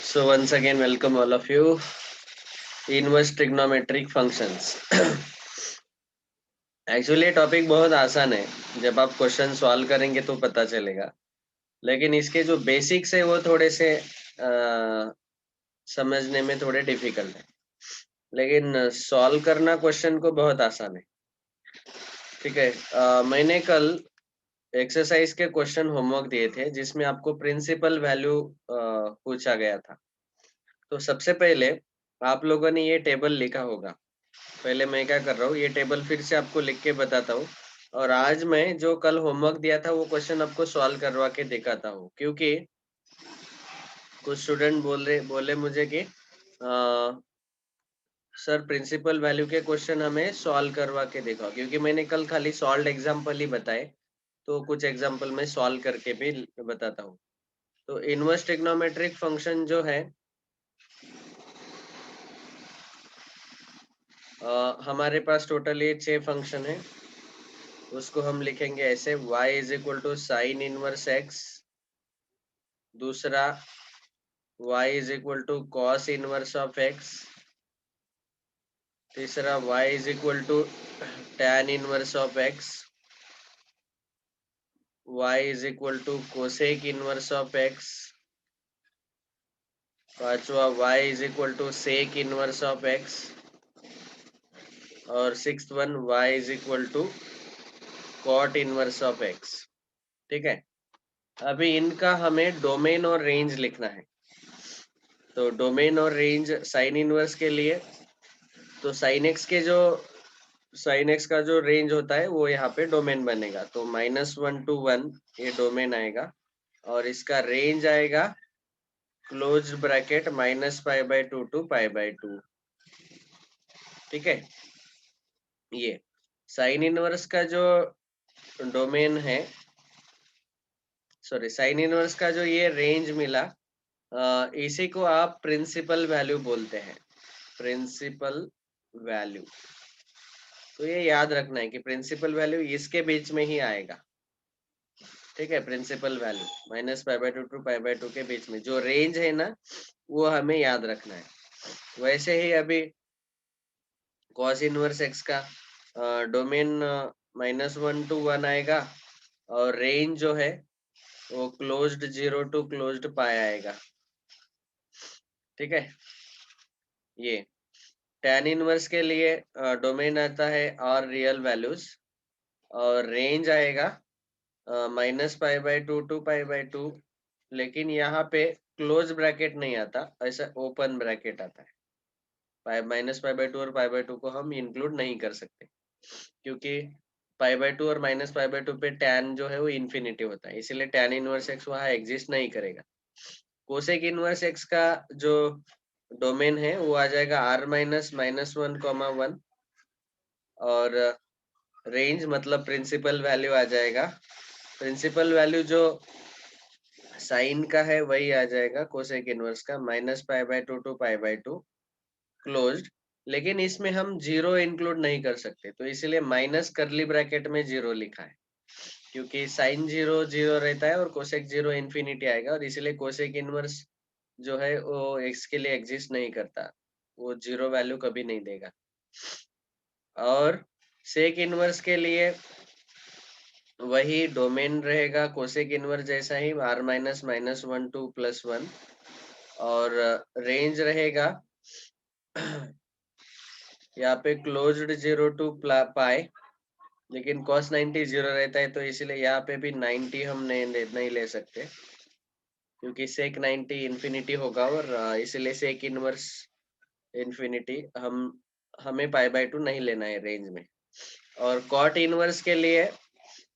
So once again, welcome all of you. Inverse trigonometric functions. Actually topic बहुत आसान है, जब आप क्वेश्चन सॉल्व करेंगे तो पता चलेगा, लेकिन इसके जो बेसिक्स है वो थोड़े से समझने में थोड़े डिफिकल्ट है, लेकिन सॉल्व करना क्वेश्चन को बहुत आसान है। ठीक है। मैंने कल एक्सरसाइज के क्वेश्चन होमवर्क दिए थे जिसमें आपको प्रिंसिपल वैल्यू पूछा गया था। तो सबसे पहले आप लोगों ने ये टेबल लिखा होगा। पहले मैं क्या कर रहा हूँ, ये टेबल फिर से आपको लिख के बताता हूँ, और आज मैं जो कल होमवर्क दिया था वो क्वेश्चन आपको सॉल्व करवा के दिखाता हूँ, क्योंकि कुछ स्टूडेंट बोले मुझे कि सर प्रिंसिपल वैल्यू के क्वेश्चन हमें सॉल्व करवा के दिखाओ, क्योंकि मैंने कल खाली सॉल्व एग्जाम्पल ही बताए, तो कुछ एग्जाम्पल मैं सॉल्व करके भी बताता हूँ। तो इनवर्स ट्रिग्नोमेट्रिक फंक्शन जो है, हमारे पास टोटल ये 6 फंक्शन है। उसको हम लिखेंगे ऐसे, y is equal to sine inverse x, दूसरा y is equal to cos inverse of x, तीसरा y is equal to tan inverse of x, y is equal to cosec inverse of x, पांचवा y is equal to sec inverse of x, और sixth one y is equal to cot inverse of x। ठीक है। अभी इनका हमें domain और range लिखना है। तो डोमेन और रेंज साइन इनवर्स के लिए, तो साइन एक्स का जो रेंज होता है वो यहाँ पे डोमेन बनेगा। तो -1 to 1 ये डोमेन आएगा, और इसका रेंज आएगा क्लोज ब्रैकेट -π/2 to π/2। ठीक है। ये साइन इनवर्स का जो डोमेन है, सॉरी, साइन इनवर्स का जो ये रेंज मिला, इसी को आप प्रिंसिपल वैल्यू बोलते हैं, प्रिंसिपल वैल्यू। तो ये याद रखना है कि प्रिंसिपल वैल्यू इसके बीच में ही आएगा। ठीक है। प्रिंसिपल वैल्यू -π/2 to π/2 के बीच में जो रेंज है ना, वो हमें याद रखना है। वैसे ही अभी cos इनवर्स x का डोमेन -1 to 1 आएगा, और रेंज जो है वो क्लोज्ड 0 to क्लोज्ड पाई आएगा। ठीक है। ये tan इनवर्स के लिए डोमेन आता है और रियल वैल्यूज, और रेंज आएगा -π/2 to π/2, लेकिन यहाँ पे क्लोज ब्रैकेट नहीं आता, ऐसा ओपन ब्रैकेट आता है। -π/2 और π/2 को हम इंक्लूड नहीं कर सकते, क्योंकि π/2 और -π/2 पे tan जो है वो इन्फिनिटी होता है, इसीलिए tan इनवर्स x वहाँ एग्जिस्ट नहीं करेगा। कोसेक इनवर्स x का जो डोमेन है वो आ जाएगा r-1, और रेंज मतलब प्रिंसिपल वैल्यू आ जाएगा। प्रिंसिपल वैल्यू जो साइन का है वही आ जाएगा कोसेक इनवर्स का, -π/2 to π/2 क्लोज्ड, लेकिन इसमें हम जीरो इंक्लूड नहीं कर सकते, तो इसलिए माइनस करली ब्रैकेट में जीरो लिखा है, क्योंकि साइन 0 0 रहता है और कोसेक 0 इन्फिनिटी आएगा, और इसलिए कोसेक इनवर्स जो है वो x के लिए एग्जिस्ट नहीं करता, वो जीरो वैल्यू कभी नहीं देगा। और सेक इनवर्स के लिए वही डोमेन रहेगा कोसेक इनवर्स जैसा ही, r-1 to +1, और रेंज रहेगा यहाँ पे क्लोज्ड 0 to पाई, लेकिन cos 90 0 रहता है, तो इसलिए यहाँ पे भी 90 हम नहीं ले सकते, क्योंकि सेक 90 इन्फिनिटी होगा, और इसलिए सेक इनवर्स इन्फिनिटी हमें π/2 नहीं लेना है रेंज में। और कॉट इनवर्स के लिए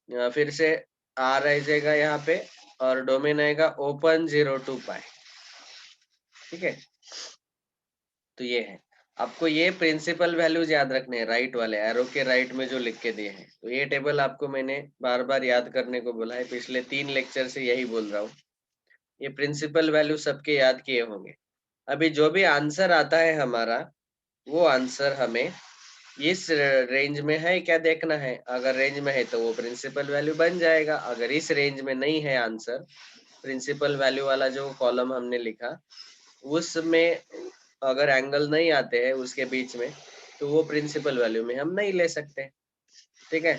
फिर से r आ जाएगा यहाँ पे, और डोमेन आएगा ओपन 0 to पाई। ठीक है। तो ये है, आपको ये प्रिंसिपल वैल्यूज याद रखने हैं, राइट वाले एरो के राइट में जो लिख के दिए हैं। तो ये टेबल आपको मैंने बार बार याद करने को बोला है, पिछले 3 लेक्चर से यही बोल रहा हूँ। ये प्रिंसिपल वैल्यू सबके याद किए होंगे। अभी जो भी आंसर आता है हमारा, वो आंसर हमें इस रेंज में है क्या देखना है। अगर रेंज में है तो वो प्रिंसिपल वैल्यू बन जाएगा, अगर इस रेंज में नहीं है आंसर, प्रिंसिपल वैल्यू वाला जो कॉलम हमने लिखा उसमें अगर एंगल नहीं आते हैं उसके बीच में, तो वो प्रिंसिपल वैल्यू में हम नहीं ले सकते। ठीक है,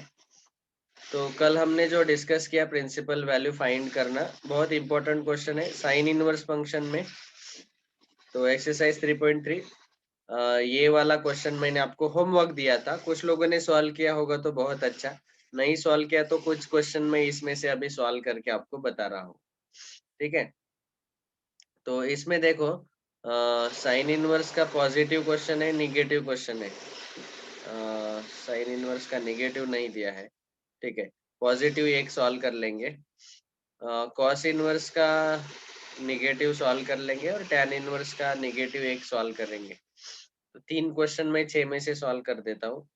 तो कल हमने जो डिस्कस किया प्रिंसिपल वैल्यू फाइंड करना, बहुत इंपॉर्टेंट क्वेश्चन है साइन इनवर्स फंक्शन में। तो एक्सरसाइज 3.3 ये वाला क्वेश्चन मैंने आपको होमवर्क दिया था, कुछ लोगों ने सॉल्व किया होगा तो बहुत अच्छा, नहीं सॉल्व किया तो कुछ क्वेश्चन मैं इसमें से अभी सॉल्व करके आपको बता रहा हूँ। ठीक है, तो इसमें देखो साइन इनवर्स का पॉजिटिव क्वेश्चन है, निगेटिव क्वेश्चन है। साइन इनवर्स का निगेटिव नहीं दिया है, ठीक है, पॉजिटिव एक सॉल्व कर लेंगे। कॉस इनवर्स का निगेटिव सॉल्व कर लेंगे और टैन इनवर्स का निगेटिव एक सॉल्व करेंगे। तो 3 क्वेश्चन मैं 6 में से सॉल्व कर देता हूँ।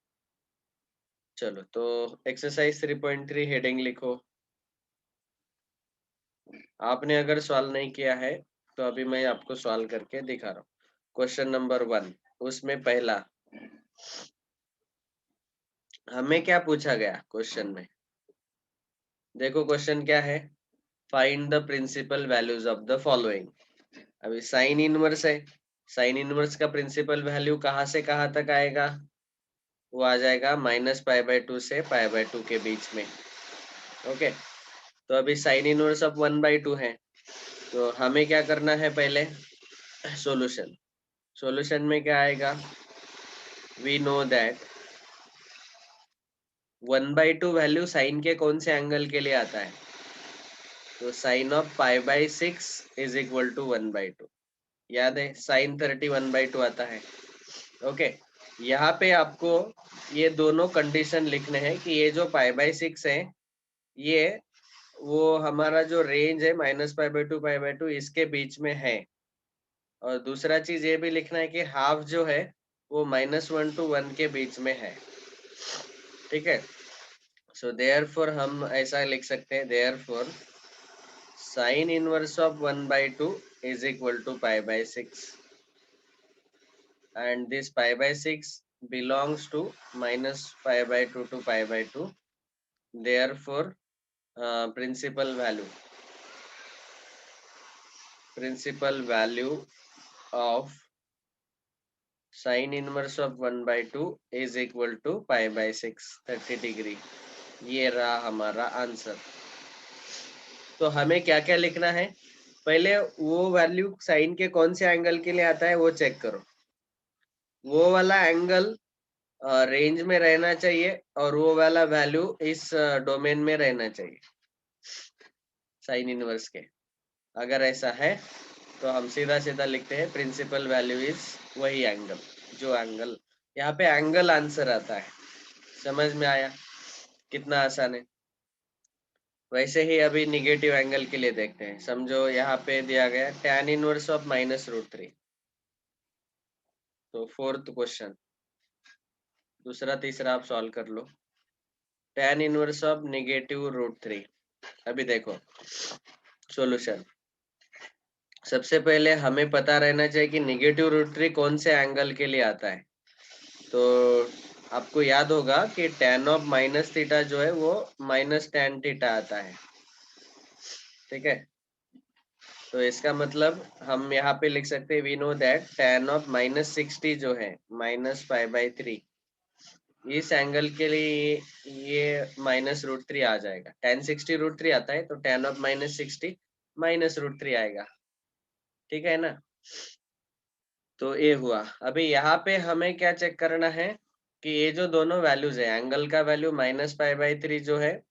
चलो, तो एक्सरसाइज 3.3 हेडिंग लिखो। आपने अगर सॉल्व नहीं किया है तो अभी मैं आपको सॉल्व करके दिखा रहा हूँ। क्वेश्चन नंबर 1, उसमें पहला हमें क्या पूछा गया क्वेश्चन में, देखो क्वेश्चन क्या है, find the principal values of the following. अभी साइन इनवर्स है, साइन इनवर्स का प्रिंसिपल वैल्यू कहाँ से कहाँ तक आएगा, वो आ जाएगा -π/2 से π/2 के बीच में। ओके, तो अभी साइन इनवर्स ऑफ 1/2 है, तो हमें क्या करना है, पहले सॉल्यूशन। सॉल्यूशन में क्या आएगा, we know that 1/2 value sine के कौन से एंगल के लिए आता है, तो sine of π/6 is equal to 1/2। याद है साइन 31/2 आता है। ओके, यहाँ पे आपको ये दोनों कंडीशन लिखने हैं कि ये जो π/6 है, ये वो हमारा जो रेंज है -π/2 इसके बीच में है। और दूसरा चीज ये भी लिखना है कि हाफ जो है वो -1 to 1 के बीच में है। ठीक है, सो देयरफॉर हम ऐसा लिख सकते हैं, therefore sine inverse of 1/2 is equal to π/6 and this π/6 belongs to -π/2 to π/2, therefore principal value of sine inverse of 1/2 is equal to π/6 30 degree. ये रहा हमारा आंसर। तो हमें क्या क्या लिखना है, पहले वो वैल्यू साइन के कौन से एंगल के लिए आता है वो चेक करो। वो वाला एंगल रेंज में रहना चाहिए और वो वाला वैल्यू इस डोमेन में रहना चाहिए साइन इनवर्स के। अगर ऐसा है तो हम सीधा सीधा लिखते हैं प्रिंसिपल वैल्यू इज वही एंगल, जो एंगल यहाँ पे एंगल आंसर आता है। समझ में आया कितना आसान है। वैसे ही अभी निगेटिव एंगल के लिए देखते हैं। समझो यहाँ पे दिया गया tan इनवर्स ऑफ -√3। तो फोर्थ क्वेश्चन, दूसरा तीसरा आप सॉल्व कर लो। tan inverse of -√3। अभी देखो सॉल्यूशन, सबसे पहले हमें पता रहना चाहिए कि -√3 कौन से एंगल के लिए आता है। तो आपको याद होगा कि tan ऑफ -θ जो है वो -tan θ आता है। ठीक है, तो इसका मतलब हम यहाँ पे लिख सकते हैं, we know that tan of -60 जो है -π/3, इस एंगल के लिए ये -√3 आ जाएगा। tan 60 √3 आता है, तो tan ऑफ -60 -√3 आएगा। ठीक है ना, तो ये हुआ। अभी यहाँ पे हमें क्या चेक करना है कि ये जो दोनों वैल्यूज है, एंगल का वैल्यू -π/3 जो है,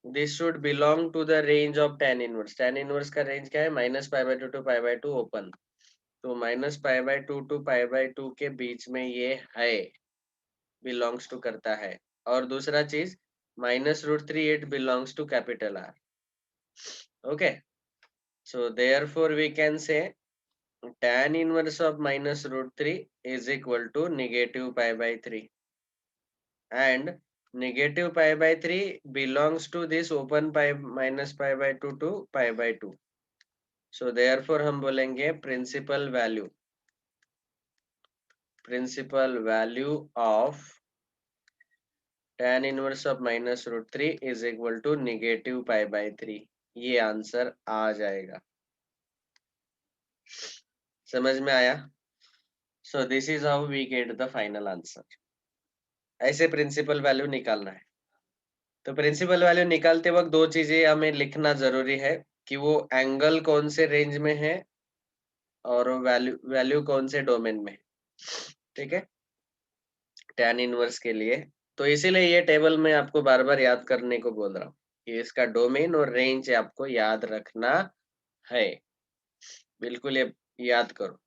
this should belong to the range of tan inverse. tan inverse का रेंज क्या है, -π/2 to π/2 ओपन। तो -π/2 to π/2 के बीच में ये है, बिलोंग्स टू करता है। और दूसरा चीज -√3 it belongs to capital R। Okay, so therefore we can say tan inverse of -√3 is equal to -π/3 and -π/3 belongs to this open pi -π/2 to π/2। So therefore हम बोलेंगे principal value of tan inverse of -√3 is equal to -π/3। ये answer आ जाएगा। समझ में आया? So this is how we get the final answer. ऐसे principal value निकालना है। तो प्रिंसिपल वैल्यू निकालते वक्त दो चीजें हमें लिखना जरूरी है कि वो एंगल कौन से रेंज में है और वैल्यू वैल्यू कौन से डोमेन में है। ठीक है, tan इनवर्स के लिए। तो इसीलिए ये टेबल मैं आपको बार बार याद करने को बोल रहा हूँ कि इसका डोमेन और रेंज आपको याद रखना है। बिल्कुल ये याद करो।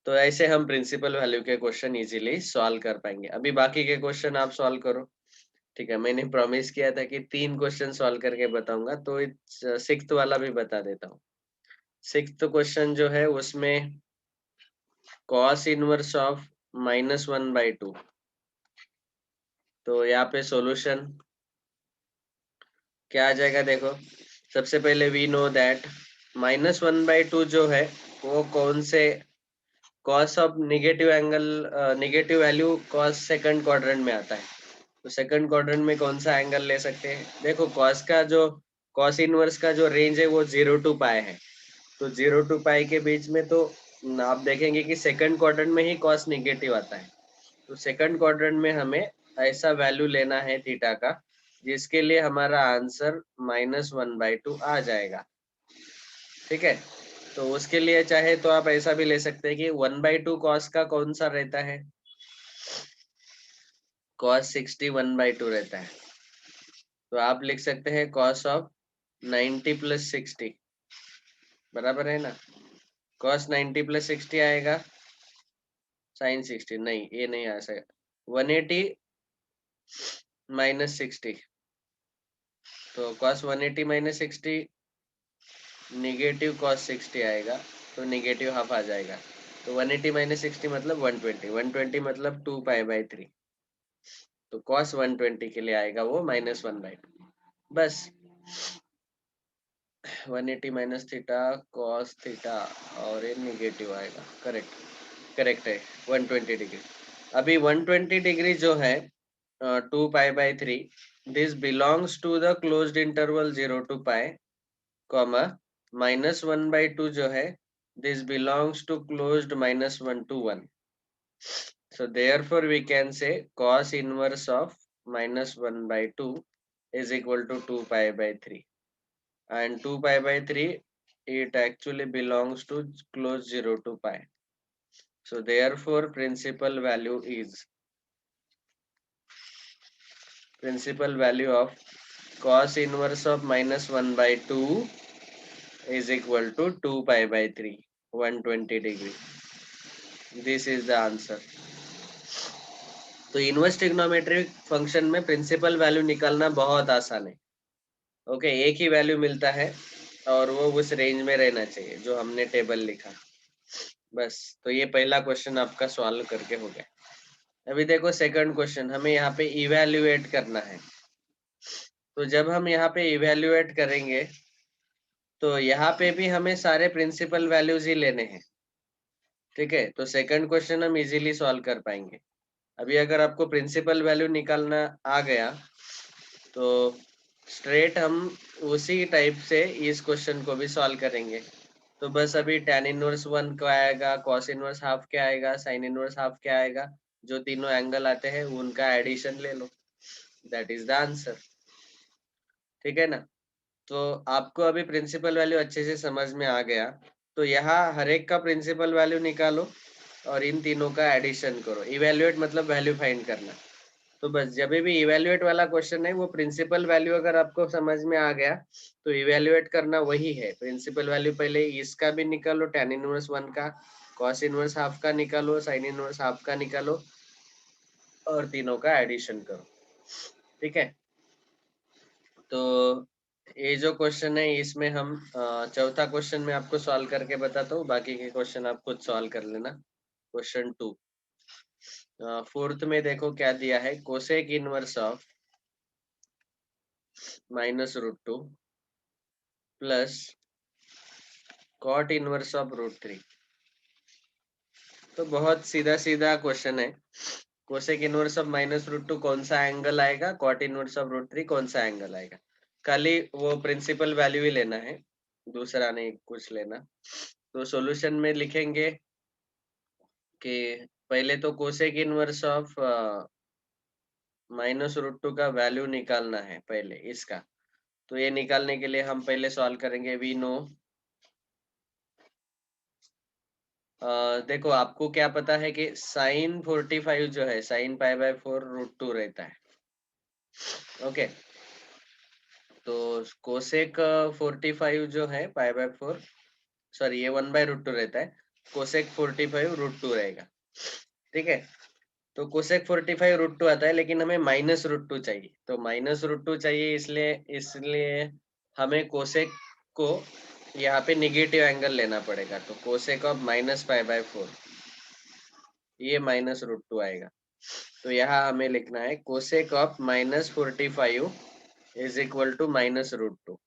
तो ऐसे हम प्रिंसिपल वैल्यू के क्वेश्चन इजीली सॉल्व कर पाएंगे। अभी बाकी के क्वेश्चन आप सॉल्व करो। ठीक है, मैंने प्रॉमिस किया था कि 3 क्वेश्चन सॉल्व करके बताऊंगा, तो सिक्स्थ वाला भी बता देता हूँ। सिक्स्थ क्वेश्चन जो है उसमें cos इनवर्स ऑफ -1/2। तो यहाँ पे सॉल्यूशन क्या आ जाएगा देखो। सबसे पहले वी नो दैट -1/2 जो है वो कौन से cos of negative angle, negative value cos second quadrant में आता है। तो सेकंड क्वाड्रेंट में कौन सा एंगल ले सकते हैं? देखो कॉस का जो कॉस इनवर्स का जो रेंज है वो 0 to पाई है। तो 0 to पाई के बीच में तो आप देखेंगे कि सेकंड क्वाड्रेंट में ही कॉस निगेटिव आता है। तो सेकंड क्वाड्रेंट में हमें ऐसा वैल्यू लेना है थीटा का जिसके लिए हमारा आंसर -1/2 आ जाएगा। ठीक है, तो उसके लिए चाहे तो आप ऐसा भी ले सकते हैं कि 1/2 कॉस का कौन सा रहता है? कॉस 60 1/2 रहता है। तो आप लिख सकते हैं कॉस ऑफ 90 + 60 बराबर है ना। कॉस 90 + 60 आएगा, साइन 60 नहीं, ये नहीं आ सकता। 180 - 60, तो कॉस 180 - 60 निगेटिव कॉस 60 आएगा, तो निगेटिव हाफ आ जाएगा। तो 180 - 60 मतलब 120, 120 मतलब 2π/3। तो cos 120 के लिए आएगा वो -1/2। बस 180 माइनस थीटा cos थीटा, और ये निगेटिव आएगा। करेक्ट, करेक्ट है 120 डिग्री। अभी 120 डिग्री जो है 2π/3, this belongs to the closed interval 0 to pi, comma -1/2 जो है this belongs to closed -1 to 1। So therefore we can say cos inverse of -1/2 is equal to 2π/3, and 2π/3 it actually belongs to close 0 to pi. So therefore principal value of cos inverse of -1/2 is equal to 2π/3, 120 degree. This is the answer. तो inverse trigonometric function में principal value निकालना बहुत आसान है। Okay, एक ही value मिलता है और वो उस रेंज में रहना चाहिए जो हमने टेबल लिखा। बस, तो ये पहला क्वेश्चन आपका सॉल्व करके हो गया। अभी देखो सेकंड क्वेश्चन, हमें यहाँ पे इवैल्यूएट करना है। तो जब हम यहाँ पे इवैल्यूएट करेंगे तो यहाँ पे भी हमें सारे प्रिंसिपल वैल्यूज ही लेने हैं। ठीक है, तो सेकंड क्वेश्चन हम इजीली सॉल्व कर पाएंगे। अभी अगर आपको प्रिंसिपल वैल्यू निकालना आ गया तो स्ट्रेट हम उसी टाइप से इस क्वेश्चन को भी सॉल्व करेंगे। तो बस अभी tan इनवर्स 1 क्या आएगा, cos इनवर्स हाफ क्या आएगा, sin इनवर्स हाफ क्या आएगा, जो तीनों एंगल आते हैं उनका एडिशन ले लो, दैट इज द आंसर। ठीक है ना। तो आपको अभी प्रिंसिपल वैल्यू अच्छे से समझ में आ गया। तो यहाँ हर एक का प्रिंसिपल वैल्यू निकालो और इन तीनों का एडिशन करो। इवेल्युएट मतलब वैल्यू फाइंड करना। तो बस जब भी इवेल्युएट वाला क्वेश्चन है वो प्रिंसिपल वैल्यू अगर आपको समझ में आ गया तो इवेल्युएट करना वही है। प्रिंसिपल वैल्यू पहले इसका भी निकालो, tan इनवर्स 1 का, cos इनवर्स हाफ का निकालो, sin इनवर्स हाफ का निकालो और तीनों का एडिशन करो। ठीक है, तो ये जो क्वेश्चन है इसमें हम चौथा क्वेश्चन में आपको सॉल्व करके बताता हूँ, बाकी के क्वेश्चन आप खुद सॉल्व कर लेना। क्वेश्चन 2 फोर्थ में देखो क्या दिया है, cosec inverse of -√2 plus cot inverse of √3। तो बहुत सीधा सीधा क्वेश्चन है। कोसेक इनवर्स ऑफ -√2 कौन सा एंगल आएगा, कॉट इनवर्स ऑफ √3 कौन सा एंगल आएगा। खाली वो प्रिंसिपल वैल्यू ही लेना है, दूसरा नहीं कुछ लेना। तो सॉल्यूशन में लिखेंगे कि पहले तो कोसेक इनवर्स ऑफ -√2 का वैल्यू निकालना है पहले इसका। तो ये निकालने के लिए हम पहले सॉल्व करेंगे। वी नो, देखो आपको क्या पता है कि sin 45 जो है sin π/4√2 रहता है। ओके, तो कोसेक 45 जो है π/4, सॉरी ये 1/√2 रहता है, कोसेक 45√2 रहेगा। ठीक है, तो कोसेक 45√2 आता है, लेकिन हमें -√2 चाहिए। तो -√2 चाहिए, इसलिए इसलिए हमें कोसेक को यहाँ पे निगेटिव एंगल लेना पड़ेगा। तो कोसेक ऑफ -π/4 ये -√2 आएगा। तो यहाँ हमें लिखना है cosec of -45 is equal to -√2।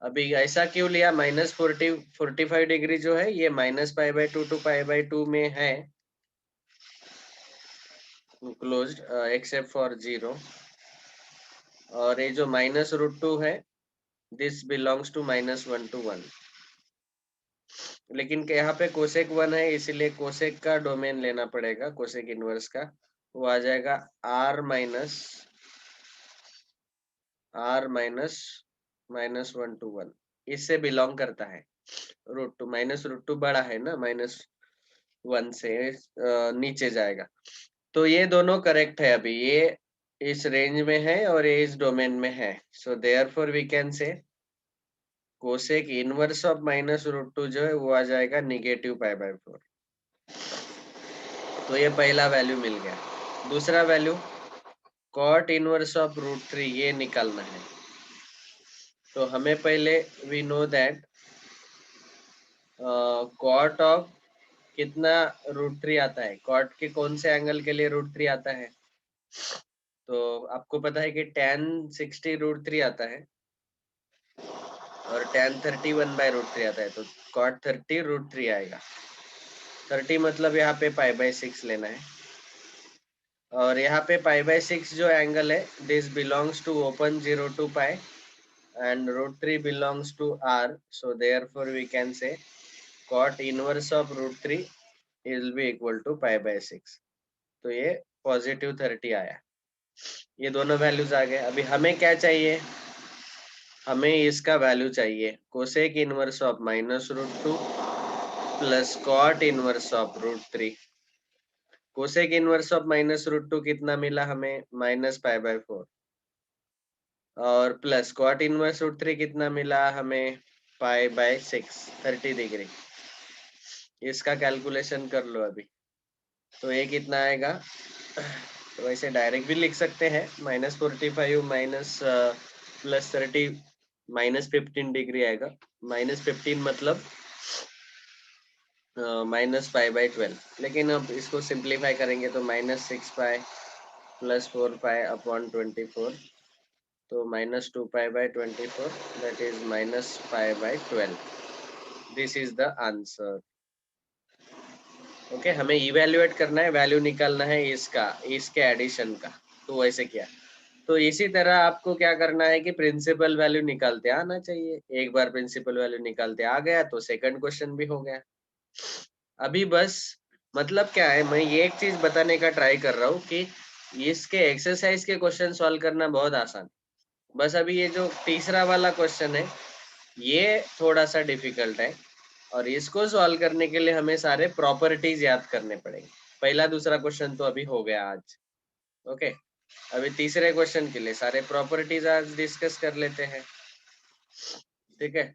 अभी ऐसा क्यों लिया? -45 डिग्री जो है ये -π/2 टू π/2 में है, क्लोज्ड एक्सेप्ट फॉर 0। और ये जो -√2 है दिस बिलोंग्स टू -1 to 1। लेकिन यहाँ पे कोसेक 1 है, इसीलिए कोसेक का डोमेन लेना पड़ेगा, कोसेक इनवर्स का। वो आ जाएगा r माइनस -1 to 1, इससे बिलोंग करता है। √2 -√2 बड़ा है ना, -1 से नीचे जाएगा। तो ये दोनों करेक्ट है। अभी ये इस रेंज में है और ये इस डोमेन में है। So therefore we can say cosec inverse of -√2 जो है वो आ जाएगा -π/4। तो ये पहला वैल्यू मिल गया। दूसरा वैल्यू कॉट इनवर्स ऑफ √3 ये निकालना है। तो हमें पहले we know that cot of कितना √3 आता है, कॉट के कौन से एंगल के लिए √3 आता है? तो आपको पता है कि tan 60 √3 आता है और tan 30 1/√3 आता है। तो cot 30 √3 आएगा। 30 मतलब यहाँ पे π/6 लेना है। और यहाँ पे π/6 जो एंगल है this belongs to open 0 to π and √3 belongs to r, so therefore we can say cot inverse of √3 will be equal to π/6। तो ये पॉजिटिव 30 आया। ये दोनों वैल्यूज आ गए। अभी हमें क्या चाहिए? हमें इसका वैल्यू चाहिए cosec inverse of -√2 plus cot inverse of √3। Cosec inverse of -√2 कितना मिला हमें? -π/4। और प्लस कॉट इनवर्स √3 कितना मिला हमें? π/6, 30 डिग्री। इसका कैलकुलेशन कर लो अभी। तो ये कितना आएगा? तो वैसे डायरेक्ट भी लिख सकते हैं, -45 माइनस प्लस 30 -15 डिग्री आएगा। -15 मतलब -π/12। लेकिन अब इसको सिंप्लीफाई करेंगे तो -6π प्लस 4π अपॉन 24, तो -2π/24 that is -π/12। This is the answer. Okay, हमें इवेल्युएट करना है, वैल्यू निकालना है इसका, इसके एडिशन का। तो वैसे क्या, तो इसी तरह आपको क्या करना है कि प्रिंसिपल वैल्यू निकालते आना चाहिए। एक बार प्रिंसिपल वैल्यू निकालते आ गया तो सेकंड क्वेश्चन भी हो गया। अभी बस मतलब क्या है, मैं ये एक चीज बताने का ट्राई कर रहा हूँ कि इसके एक्सरसाइज के क्वेश्चन सॉल्व करना बहुत आसान। बस अभी ये जो तीसरा वाला क्वेश्चन है ये थोड़ा सा डिफिकल्ट है और इसको सॉल्व करने के लिए हमें सारे प्रॉपर्टीज याद करने पड़ेंगे। पहला दूसरा क्वेश्चन तो अभी हो गया आज। ओके, अभी तीसरे क्वेश्चन के लिए सारे प्रॉपर्टीज आज डिस्कस कर लेते हैं। ठीक है,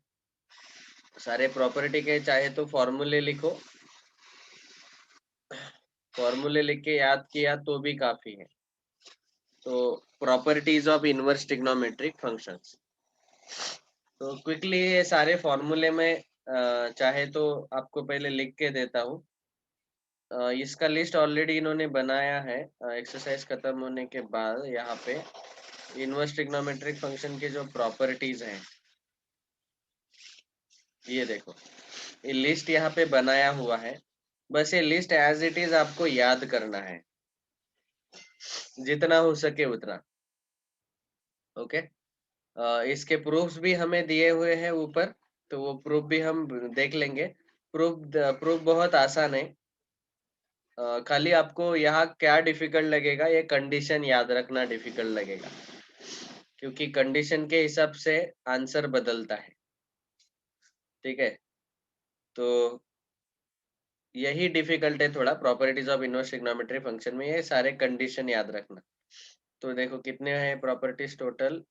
सारे प्रॉपर्टी के चाहे तो फॉर्मूले लिखो, फॉर्मूले लिख के याद किया तो भी काफी है। तो properties of inverse trigonometric functions, तो क्विकली ये सारे फॉर्मूले में चाहे तो आपको पहले लिख के देता हूँ। इसका लिस्ट ऑलरेडी इन्होंने बनाया है एक्सरसाइज खत्म होने के बाद। यहाँ पे इनवर्स ट्रिग्नोमेट्रिक फंक्शन के जो प्रॉपर्टीज हैं ये देखो, ये लिस्ट यहाँ पे बनाया हुआ है। बस ये लिस्ट एज इट इज आपको याद करना है जितना हो सके उतना। ओके, इसके प्रूफ्स भी हमें दिए हुए हैं ऊपर, तो वो प्रूफ भी हम देख लेंगे। प्रूफ बहुत आसान है। खाली आपको यहाँ क्या डिफिकल्ट लगेगा, ये कंडीशन याद रखना डिफिकल्ट लगेगा, क्योंकि कंडीशन के हिसाब से आंसर बदलता है। ठीक है, तो यही डिफिकल्ट है थोड़ा properties of inverse trigonometry function में, ये सारे कंडीशन याद रखना। तो देखो कितने हैं प्रॉपर्टीज टोटल,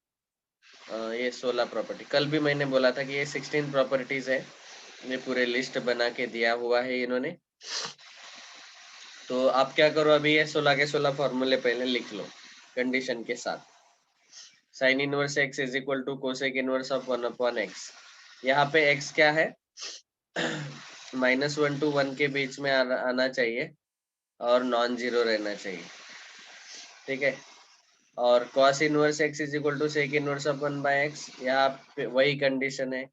ये 16 प्रॉपर्टी। कल भी मैंने बोला था कि ये 16 प्रॉपर्टीज है, ये पूरे लिस्ट बना के दिया हुआ है इन्होंने। तो आप क्या करो, अभी ये 16 के 16 फॉर्मूले पहले लिख लो कंडीशन के साथ। Sine inverse x is equal to cosec inverse of 1/x। यहाँ पे x क्या है, -1 to 1 के बीच में आना चाहिए और नॉन जीरो रहना चाहिए। ठीक है, और cos inverse x is equal to sec inverse of 1/x, यहाँ पे वही कंडीशन है।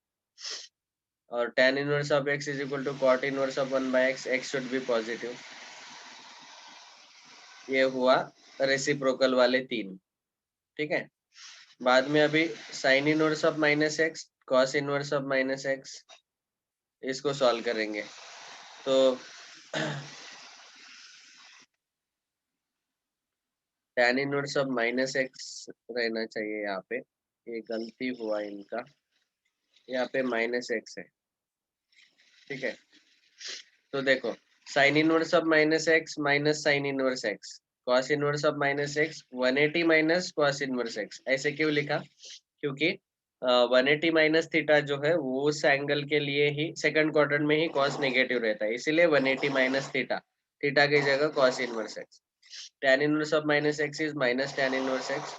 और tan inverse of x is equal to cot inverse of 1/x, x should be positive. ये हुआ रेसिप्रोकल वाले 3। ठीक है, बाद में अभी sine inverse of -x, cos inverse of -x, इसको सॉल्व करेंगे। तो tan इनवर्स ऑफ -x रहना चाहिए यहाँ पे, ये गलती हुआ इनका, यहाँ पे -x है। ठीक है, तो देखो sign inverse of -x minus sine inverse x, cos inverse of -x 180 minus cos inverse x। ऐसे क्यों लिखा, क्योंकि 180 माइनस थीटा जो है वो उस एंगल के लिए ही सेकंड क्वाड्रेंट में ही cos नेगेटिव रहता है, इसीलिए 180 माइनस थीटा, थीटा की जगह cos inverse x। tan inverse of -x is minus tan inverse x,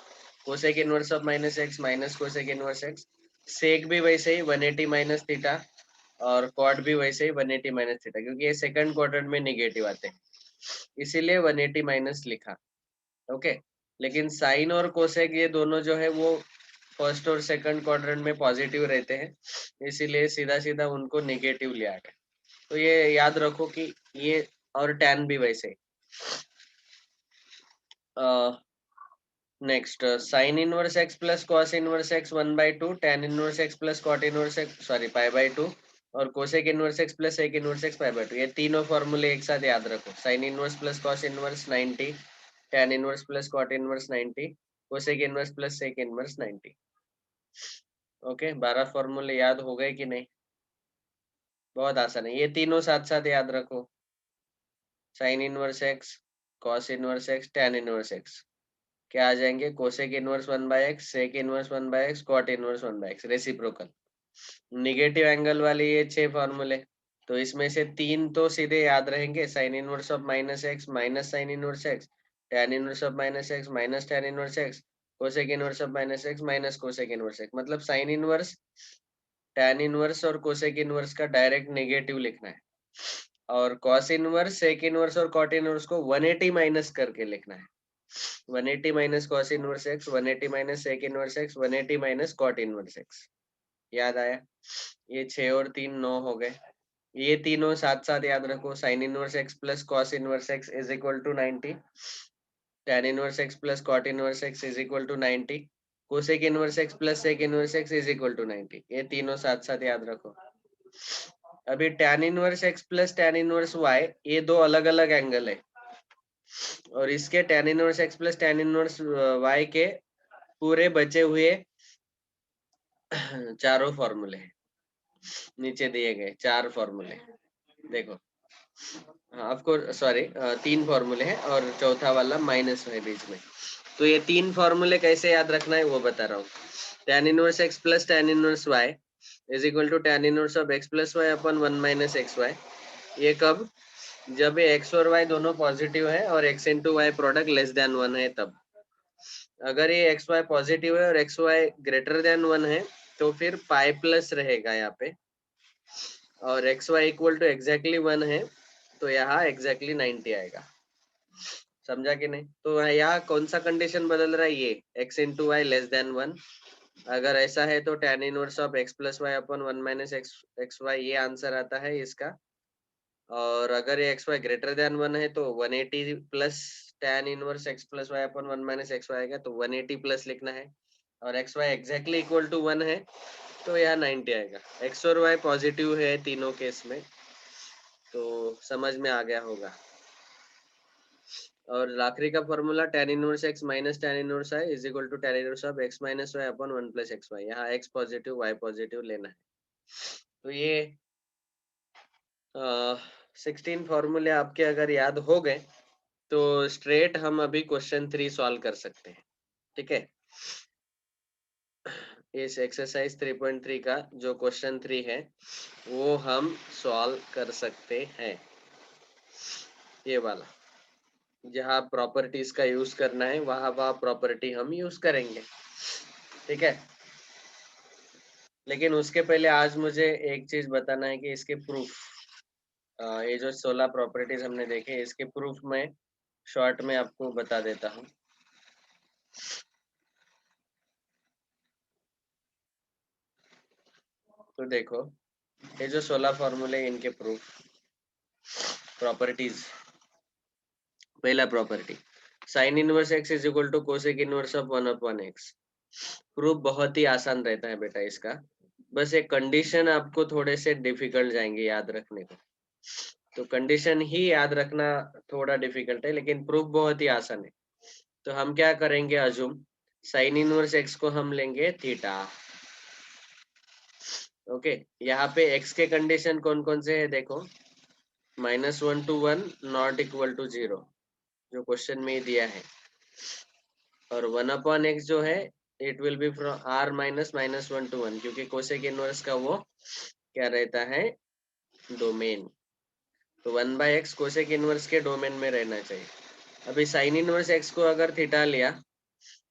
cosec inverse of -x minus cosec inverse x, सेक भी वैसे ही 180 माइनस थीटा, और कॉट भी वैसे ही 180 माइनस थीटा, क्योंकि ये सेकंड क्वाड्रेंट में निगेटिव आते हैं, इसीलिए 180 माइनस लिखा। ओके, लेकिन साइन और कोसेक ये दोनों जो है वो फर्स्ट और सेकंड क्वाड्रेंट में पॉजिटिव रहते हैं, इसीलिए सीधा सीधा उनको नेगेटिव लिया गया। तो ये याद रखो कि ये, और टैन भी वैसे। Next sine inverse x plus cos inverse x 1/2, tan inverse x plus cot inverse x sorry π/2, और cosec inverse x plus sec inverse x π/2, ये तीनों फॉर्मूले एक साथ याद रखो। Sine inverse plus cos inverse 90, tan inverse plus cot inverse 90, cosec inverse plus sec inverse 90। Okay, 12 फॉर्मूले याद हो गए कि नहीं? बहुत आसान है, ये तीनों साथ साथ याद रखो। Sine inverse x, cos inverse x, tan inverse x क्या आ जाएंगे, cosec inverse 1/x, sec inverse 1/x, cot inverse 1/x, reciprocal. Negative angle वाले ये 6 फॉर्मूले, तो इसमें से 3 तो सीधे याद रहेंगे, sine inverse of -x minus sine inverse x, tan inverse of -x minus tan inverse x, cosec inverse of -x minus cosec inverse x। मतलब साइन इनवर्स, tan इनवर्स और कोसेक इनवर्स का डायरेक्ट नेगेटिव लिखना है, और cos inverse, sec inverse और cot inverse को 180 minus करके लिखना है। 180 minus cos inverse x, 180 minus sec inverse x, 180 minus cot inverse x. याद आया? ये 6 और 3 9 हो गए। ये तीनों साथ साथ याद रखो। Sine inverse x plus cos inverse x is equal to 90, tan inverse x plus cot inverse x is equal to 90, cosec inverse x plus sec inverse x is equal to 90। ये तीनों साथ साथ याद रखो। अभी tan inverse x plus tan inverse y, ये दो अलग अलग एंगल है, और इसके tan inverse x plus tan inverse y के पूरे बचे हुए चारों फॉर्मूले नीचे दिए गए, 4 फॉर्मूले देखो। हाँ ऑफ कोर्स, सॉरी 3 फॉर्मूले हैं और चौथा वाला माइनस है बीच में। तो ये 3 फॉर्मूले कैसे याद रखना है वो बता रहा हूँ। tan inverse x plus tan inverse y is equal to tan inverse of x plus y upon 1 minus x y. ये कब, जब ये x और y दोनों पॉजिटिव है और x into y product less than 1 है तब। अगर ये एक्स वाई पॉजिटिव है और एक्स वाई ग्रेटर देन 1 है तो फिर पाई प्लस रहेगा यहाँ पे, और x y equal to exactly 1 है तो यहाँ एग्जैक्टली 90 आएगा। समझा कि नहीं? तो यहाँ कौन सा कंडीशन बदल रहा है, ये x into y less than 1। अगर ऐसा है तो tan inverse of x plus y upon 1 minus x y, ये आंसर आता है इसका। और अगर ये एक्स वाई ग्रेटर देन 1 है तो 180 plus tan inverse x plus y अपन 1 माइनस एक्स वाई आएगा, तो 180 प्लस लिखना है। और x y exactly equal to 1 है तो यहाँ 90 आएगा। एक्स और वाई पॉजिटिव है तीनों केस में, तो समझ में आ गया होगा। और आखिरी का formula tan inverse x minus tan inverse y is equal to tan inverse of x minus y upon 1 plus x y. यहाँ x पॉजिटिव y पॉजिटिव लेना है। तो ये 16 फॉर्मूले आपके अगर याद हो गए तो स्ट्रेट हम अभी क्वेश्चन 3 सॉल्व कर सकते हैं। ठीक है, इस एक्सरसाइज 3.3 का जो क्वेश्चन 3 है वो हम सॉल्व कर सकते हैं। ये वाला जहाँ प्रॉपर्टीज का यूज करना है वहाँ प्रॉपर्टी हम यूज करेंगे। ठीक है, लेकिन उसके पहले आज मुझे एक चीज बताना है कि इसके प्रूफ, ये जो 16 प्रॉपर्टीज हमने देखे इसके प्रूफ में शॉर्ट में आपको बता देता हूँ। तो देखो, ये जो 16 फॉर्मूले इनके प्रूफ प्रॉपर्टीज। पहला property, sine inverse x is equal to cosec inverse of 1 upon x. Proof बहुत ही आसान रहता है बेटा इसका, बस एक कंडीशन आपको थोड़े से डिफिकल्ट जाएंगे याद रखने को। तो कंडीशन ही याद रखना थोड़ा डिफिकल्ट है, लेकिन प्रूफ बहुत ही आसान है। तो हम क्या करेंगे, अजूम साइन इनवर्स एक्स को हम लेंगे थीटा। ओके, यहाँ पे एक्स के कंडीशन कौन कौन से है देखो, -1 to 1 नॉट इक्वल टू 0 जो क्वेश्चन में दिया है, और 1 अपॉन एक्स जो है it will be from r minus -1 to 1 क्योंकि कोसेक इनवर्स का वो क्या रहता है, डोमेन। तो 1/x कोसेक इनवर्स के डोमेन में रहना चाहिए। अभी साइन इनवर्स एक्स को अगर थीटा लिया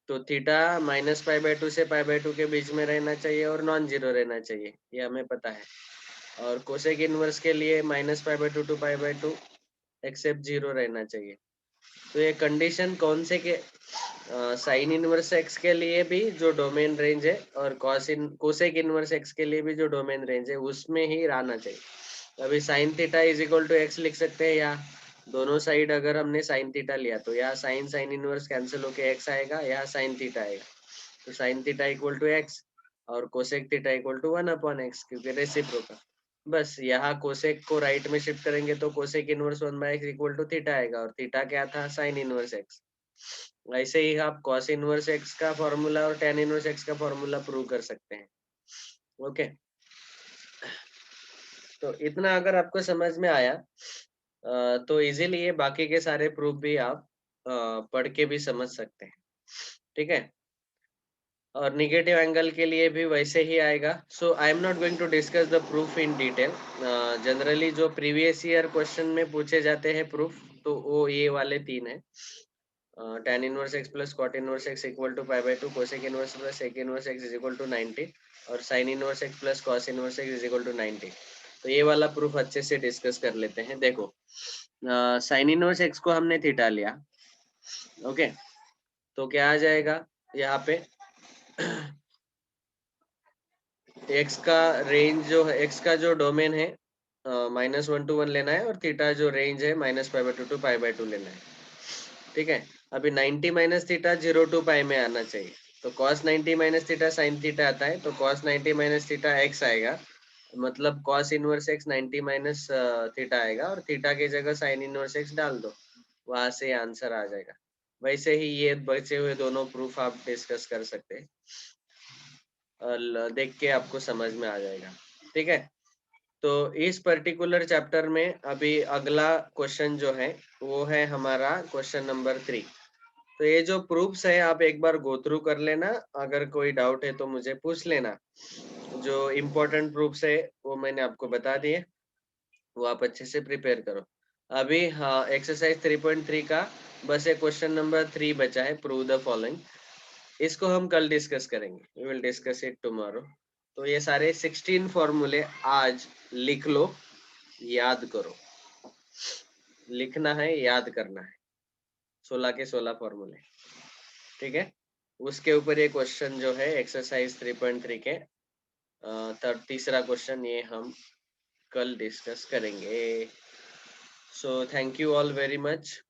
तो थीटा -π/2 से π/2 के बीच में रहना चाहिए और नॉन जीरो रहना चाहिए, ये हमें पता है। और कोसेक इनवर्स के लिए -π/2 टू π/2 एक्सेप्ट जीरो रहना चाहिए। तो ये कंडीशन कौन से के, साइन इनवर्स एक्स के लिए भी जो डोमेन रेंज है और कोसेक इनवर्स एक्स के लिए भी जो डोमेन रेंज है उसमें ही रहना चाहिए। अभी sine theta is equal to x लिख सकते हैं, या दोनों साइड अगर हमने साइन थीटा लिया तो यहाँ साइन साइन इनवर्स कैंसिल होके एक्स आएगा, यहाँ साइन थीटा आएगा। तो sine theta equal to x और cosec theta equal to 1 upon x क्योंकि रेसिप्रोकल। बस यहाँ कोसेक को राइट में शिफ्ट करेंगे तो cosec inverse 1/x equal to theta आएगा, और थीटा क्या था, साइन इनवर्स एक्स। ऐसे ही आप कॉस इनवर्स एक्स का फॉर्मूला और tan इनवर्स एक्स का फॉर्मूला प्रूव कर सकते हैं। ओके, तो इतना अगर आपको समझ में आया तो इजीली ये बाकी के सारे प्रूफ भी आप पढ़ के भी समझ सकते हैं। ठीक है, और निगेटिव एंगल के लिए भी वैसे ही आएगा। So I am not going to discuss the proof in detail. Generally जो प्रीवियस ईयर क्वेश्चन में पूछे जाते हैं प्रूफ तो वो ये वाले 3 है, tan inverse x plus cot inverse x equal to π/2, cosec inverse plus sec inverse x is equal to 90 और sin inverse x plus cos inverse x is equal to 90। तो ये वाला प्रूफ अच्छे से डिस्कस कर लेते हैं। देखो, साइन इनवर्स x को हमने थीटा लिया, ओके, तो क्या आ जाएगा यहाँ पे x का रेंज जो है, x का जो डोमेन है -1 to 1 लेना है, और थीटा जो रेंज है -π/2 टू π/2 लेना है। ठीक है, अभी 90 माइनस थीटा 0 टू पाई में आना चाहिए, तो cos 90 minus theta sine theta आता है, तो cos 90 माइनस थीटा x आएगा, मतलब cos inverse x 90 minus theta आएगा, और थीटा की जगह साइन इनवर्स x डाल दो, वहां से आंसर आ जाएगा। वैसे ही ये बचे हुए दोनों प्रूफ आप डिस्कस कर सकते हैं, देख के आपको समझ में आ जाएगा। ठीक है, तो इस पर्टिकुलर चैप्टर में अभी अगला क्वेश्चन जो है वो है हमारा क्वेश्चन नंबर 3। तो ये जो प्रूफ्स है आप एक बार गो थ्रू कर लेना, अगर कोई डाउट है तो मुझे पूछ लेना। जो इम्पोर्टेंट प्रूफ्स है वो मैंने आपको बता दिए, वो आप अच्छे से प्रिपेयर करो। अभी हाँ, एक्सरसाइज 3.3 का बस एक क्वेश्चन नंबर 3 बचा है, प्रूव द फॉलोइंग। इसको हम कल डिस्कस करेंगे, we will discuss it tomorrow. तो ये सारे 16 फॉर्मूले आज लिख लो, याद करो। लिखना है, याद करना है, 16 के 16 फॉर्मूले। ठीक है, उसके ऊपर ये क्वेश्चन जो है एक्सरसाइज 3.3 के तीसरा क्वेश्चन ये हम कल डिस्कस करेंगे। So thank you all very much.